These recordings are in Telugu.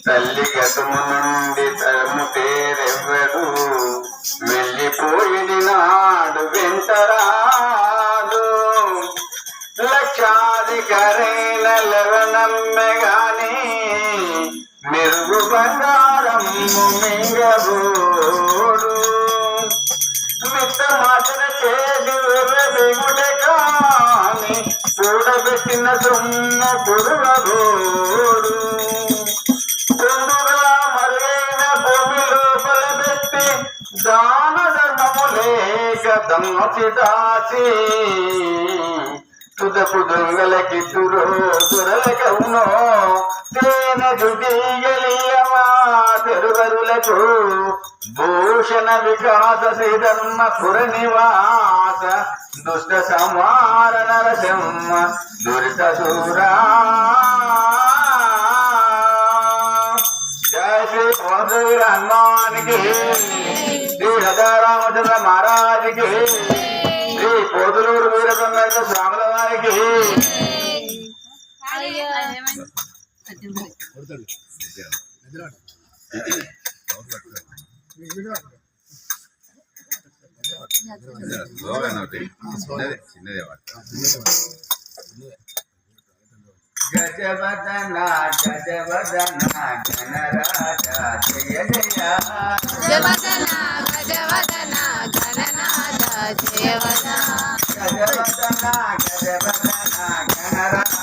తల్లి గతము నుండి తరము పేరెవ్వడు వెళ్ళిపోయిన నాడు వెంటరాదు. లక్షాధికారైన లెవనమ్మెగాని మెరుగు బంగారం మింగబోడు. మిత్తమాటన చేసి వెర్రబెగుడే కాని కూడబెట్టిన సొమ్ము పురుగబోడు. తుండుగా మరుగైన భూమి లోపల పెట్టి దాన ధర్మము లేక దమ్మచి దాచి తుదపు దొంగలకి దురలకవునో తేన దుడియలియమా తెరువరులకు భూషణ వికాస శ్రీధర్మ పుర నివాస దుష్ట సంహార నరసింహ దురిత సూరా. జయ శ్రీ కోదండవీర హనుమానికి, శ్రీ రామచంద్ర మహారాజుకి, శ్రీ పోతులూరు వీరబ్రహ్మేంద్ర స్వాముల వారికి. గజవదన గజవదన గణరాజా జయ జయ. గజవదన గజవదన గణనాథ జయ వదన. గజవదన గజవదన గణరాజా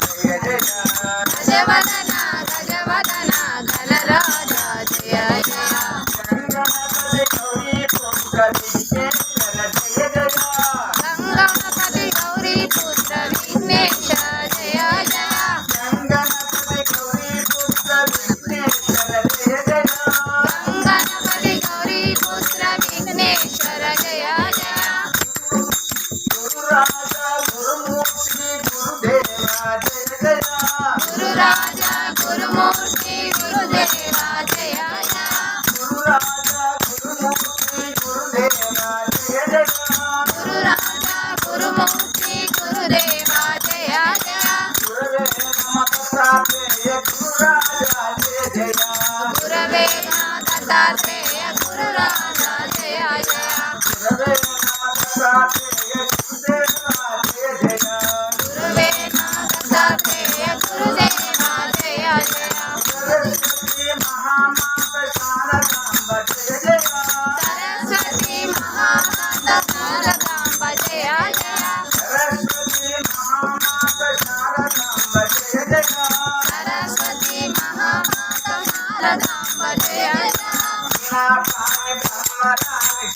జయ జయ. గజవదన గజవదన గణరాజా జయ జయ. గంగణపతి గౌరీ పుత్ర విఘ్నేశ్వర జయ జయ. గంగణపతి గౌరీ పుత్ర విఘ్నేశ్వర జయ జయ. గంగణపతి గౌరీ పుత్ర విఘ్నేశ్వర జయ జయ. గంగణపతి గౌరీ పుత్ర విఘ్నేశ్వర జయ జయ. గురు రాజా గురుమూర్తి గురుదేవా జయ జయ. గురు రాజా గురుమూర్తి గురుదేవా జయ జయ. గురు రాజా గురుమూర్తి గురుదేవా జయ జయ. గురు రాజా గురుమూర్తి గురుదేవా జయ జయ. గురవే నమః దత్తాత్రేయ గురు రాజా జయ జయ. గురవే నమః దత్తాత్రేయ గురు రాజా జయ జయ. గురవే నమః దత్తాత్రేయ గురుదేవా జయ జయ. గురవే నమః దత్తాత్రేయ గురుదేవా జయ జయ. సరస్వతి మహామాత శారదాంబ జయ జయ. సరస్వతి మహామాత శారదాంబ జయ జయ. సరస్వతి మహామాత శారదాంబ జయ జయ. సరస్వతి మహామాత శారదాంబ జయ జయ. వినాపాని బ్రహ్మరాణి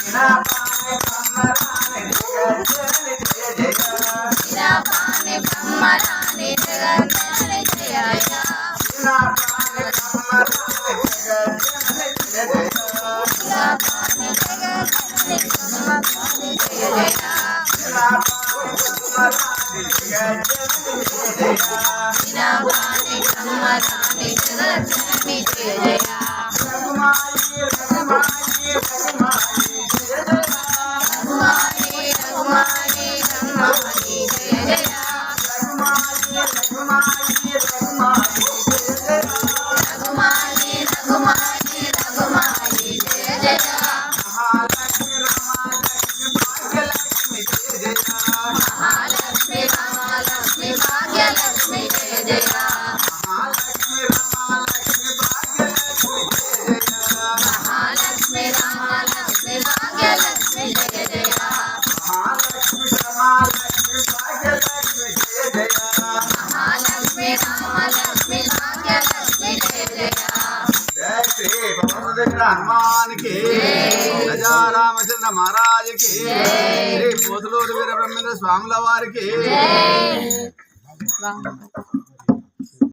వినాపాని బ్రహ్మరాణి జగజ్జనని జయ జయ. వినాపాని బ్రహ్మరాణి జగజ్జనని జయ జయ. వినాపాని బ్రహ్మరాణి జగజ్జనని జయ జయ. వినాపాని జగజ్జనని జయ జయ. వినాపాని బ్రహ్మరాణి జగజ్జనని జయ జయ. వినాపాని బ్రహ్మరాణి జగజ్జనని జయ జయ. రఘుమాయి రఘుమాయి రఘుమాయి జయ జయ. రఘుమాయి రఘుమాయి రఘుమాయి జయ జయ. రఘుమాయి రఘుమాయి రఘుమాయి జయ జయ. రఘుమాయి రఘుమాయి రఘుమాయి జయ జయ. మహాలక్ష్మి రమాలక్ష్మి భాగ్యలక్ష్మి జయ జయ. మహాలక్ష్మి రమాలక్ష్మి భాగ్యలక్ష్మి జయ జయ. మహాలక్ష్మి రమాలక్ష్మి భాగ్యలక్ష్మి జయ జయ. మహాలక్ష్మి రమాలక్ష్మి భాగ్యలక్ష్మి జయ జయ. మహాలక్ష్మి రమాలక్ష్మి భాగ్యలక్ష్మి జయ జయ. మహాలక్ష్మి రమాలక్ష్మి భాగ్యలక్ష్మి జయ జయ. జయ శ్రీ కోదండవీర హనుమానికి, ప్రజా రామచంద్ర మహారాజుకి, శ్రీ పోతులూరు వీరబ్రహ్మేంద్ర స్వాముల వారికి.